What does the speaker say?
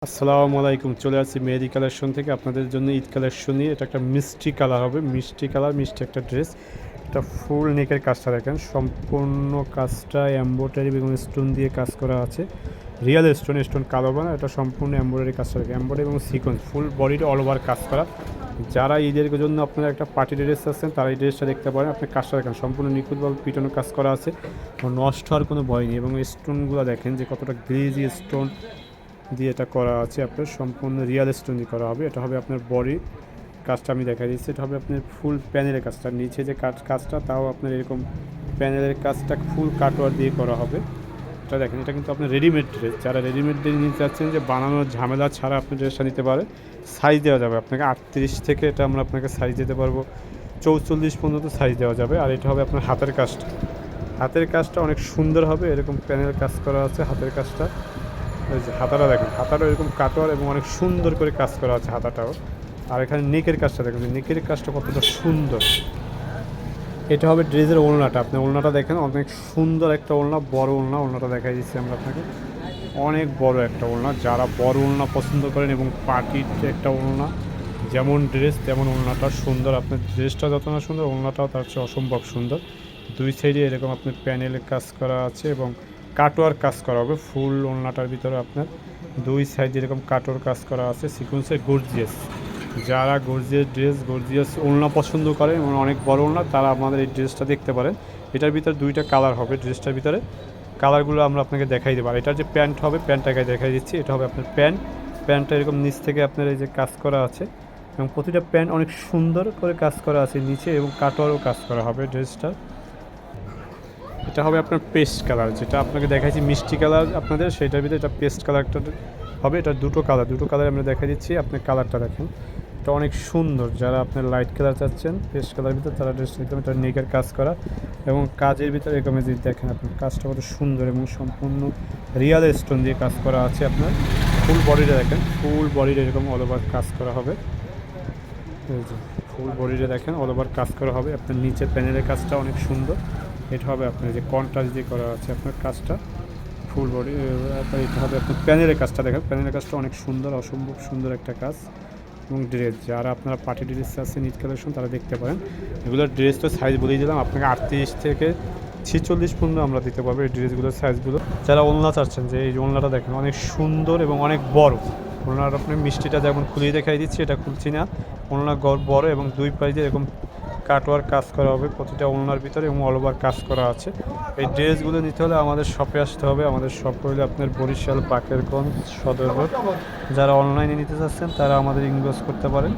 আসসালামু আলাইকুম। চলে আসছি মেহেদি কালেকশন থেকে আপনাদের জন্য ঈদ কালেকশন নিয়ে। এটা একটা মিষ্টি কালার হবে, মিষ্টি কালার, মিষ্টি একটা ড্রেস। এটা ফুল নেকের কাজটা দেখেন, সম্পূর্ণ কাজটা এমব্রয়ডারি এবং স্টোন দিয়ে কাজ করা আছে। রিয়েল স্টোন, স্টোন কালো বানা, এটা সম্পূর্ণ এমব্রয়ডারি কাজটা দেখেন, এমব্রয়ডারি এবং সিকোয়েন্স ফুল বডিটা অল ওভার কাজ করা। যারা ঈদের জন্য আপনারা একটা পার্টি ড্রেস আছেন তারা এই ড্রেসটা দেখতে পারেন। আপনি কাজটা দেখেন সম্পূর্ণ নিখুঁতভাবে পিটানো কাজ করা আছে, নষ্ট হওয়ার কোনো ভয় নেই। এবং স্টোনগুলো দেখেন যে কতটা গ্লেজি স্টোন দিয়ে এটা করা আছে। আপনার সম্পূর্ণ রিয়েল স্টোন দিয়ে করা হবে। এটা হবে আপনার বডি কাজটা আমি দেখা দিচ্ছি। এটা হবে আপনার ফুল প্যানেলের কাজটা, নিচে যে কাজটা তাও আপনার এরকম প্যানেলের কাজটা ফুল কাটওয়ার দিয়ে করা হবে। এটা দেখেন, এটা কিন্তু আপনার রেডিমেড ড্রেস। যারা রেডিমেড ড্রেস নিতে চাচ্ছেন যে বানানোর ঝামেলা ছাড়া আপনি ড্রেসটা নিতে পারেন, সাইজ দেওয়া যাবে আপনাকে 38 থেকে এটা আমরা আপনাকে সাইজ দিতে পারবো 44 পর্যন্ত সাইজ দেওয়া যাবে। আর এটা হবে আপনার হাতের কাজটা, হাতের কাজটা অনেক সুন্দর হবে। এরকম প্যানেল কাজ করা আছে হাতের কাজটা। ওই যে হাতাটা দেখেন, হাতাটা এরকম কাটোয়ার এবং অনেক সুন্দর করে কাজ করা আছে হাতাটাও। আর এখানে নেকের কাজটা দেখেন, নেকের কাজটা কতটা সুন্দর। এটা হবে ড্রেসের ওড়নাটা। আপনি ওড়নাটা দেখেন, অনেক সুন্দর একটা ওড়না, বড় ওড়না। ওড়নাটা দেখাই দিচ্ছি আমরা আপনাকে, অনেক বড় একটা ওড়না। যারা বড় ওড়না পছন্দ করেন এবং পার্টির একটা ওড়না, যেমন ড্রেস তেমন ওড়নাটা সুন্দর। আপনার ড্রেসটা যত না সুন্দর, ওড়নাটাও তার চেয়ে অসম্ভব সুন্দর। দুই সাইডে এরকম আপনার প্যানেলের কাজ করা আছে এবং কাটোয়ার কাজ করা হবে। ফুল ওড়নাটার ভিতরে আপনার দুই সাইডে এরকম কাটোয়ার কাজ করা আছে সিকোয়েন্সের গর্জিয়াস। যারা গর্জিয়াস ওড়না পছন্দ করে এবং অনেক বড় ওড়না, তারা আমাদের এই ড্রেসটা দেখতে পারেন। এটার ভিতরে দুইটা কালার হবে ড্রেসটার ভিতরে, কালারগুলো আমরা আপনাকে দেখাই দেবো। আর এটার যে প্যান্ট হবে, প্যান্টটাকে দেখাই দিচ্ছি। এটা হবে আপনার প্যান্টটা এরকম নিচ থেকে আপনার এই যে কাজ করা আছে এবং প্রতিটা প্যান্ট অনেক সুন্দর করে কাজ করা আছে নিচে, এবং কাটোয়ারও কাজ করা হবে ড্রেসটা। এটা হবে আপনার পেস্ট কালার, যেটা আপনাকে দেখাইছি মিষ্টি কালার আপনাদের, সেইটার ভিতরে এটা পেস্ট কালারটা হবে। এটা দুটো কালার আমরা দেখা দিচ্ছি। আপনি কালারটা দেখেন, এটা অনেক সুন্দর। যারা আপনার লাইট কালার চাচ্ছেন পেস্ট কালার ভিতরে, তারা ড্রেসটা দেখবেন। এটা নেকের কাজ করা এবং কাজের ভিতরে এরকম যদি দেখেন আপনার কাজটা কত সুন্দর এবং সম্পূর্ণ রিয়াল স্টোন দিয়ে কাজ করা আছে। আপনার ফুল বডিটা দেখেন, ফুল বডিটা এরকম অল ওভার কাজ করা হবে। এই যে ফুল বডিটা দেখেন অল ওভার কাজ করা হবে। আপনার নিচে প্যানেলের কাজটা অনেক সুন্দর। এটা হবে আপনার যে কন্ট্রাস্ট দিয়ে করা আছে আপনার কাজটা, ফুল বডি। এটা হবে আপনার প্যানেলের কাজটা দেখেন, প্যানেলের কাজটা অনেক সুন্দর, অসম্ভব সুন্দর একটা কাজ। এবং ড্রেস, যারা আপনারা পার্টি ড্রেস আছে ঈদ কালেকশন, তারা দেখতে পারেন। এগুলোর ড্রেস তো সাইজ বলেই দিলাম আপনাকে, 38 থেকে 46 পর্যন্ত আমরা দিতে পারবো এই ড্রেসগুলোর সাইজগুলো। যারা ওড়না চাচ্ছেন, যে এই ওড়নাটা দেখেন অনেক সুন্দর এবং অনেক বড় ওড়নার। আপনি মিষ্টিটা যেমন খুলিয়ে দেখাই দিচ্ছি, এটা খুলছি না। ওড়না বড় এবং দুই পাশে এরকম কাটওয়ার কাজ করা হবে প্রতিটা ওড়নার ভিতরে এবং অল ওভার কাজ করা আছে। এই ড্রেসগুলো নিতে হলে আমাদের শপে আসতে হবে। আমাদের শপ হলে আপনার বরিশাল বাকেরগঞ্জ সদর রোড। যারা অনলাইনে নিতে চাচ্ছেন তারা আমাদের ইনবক্স করতে পারেন।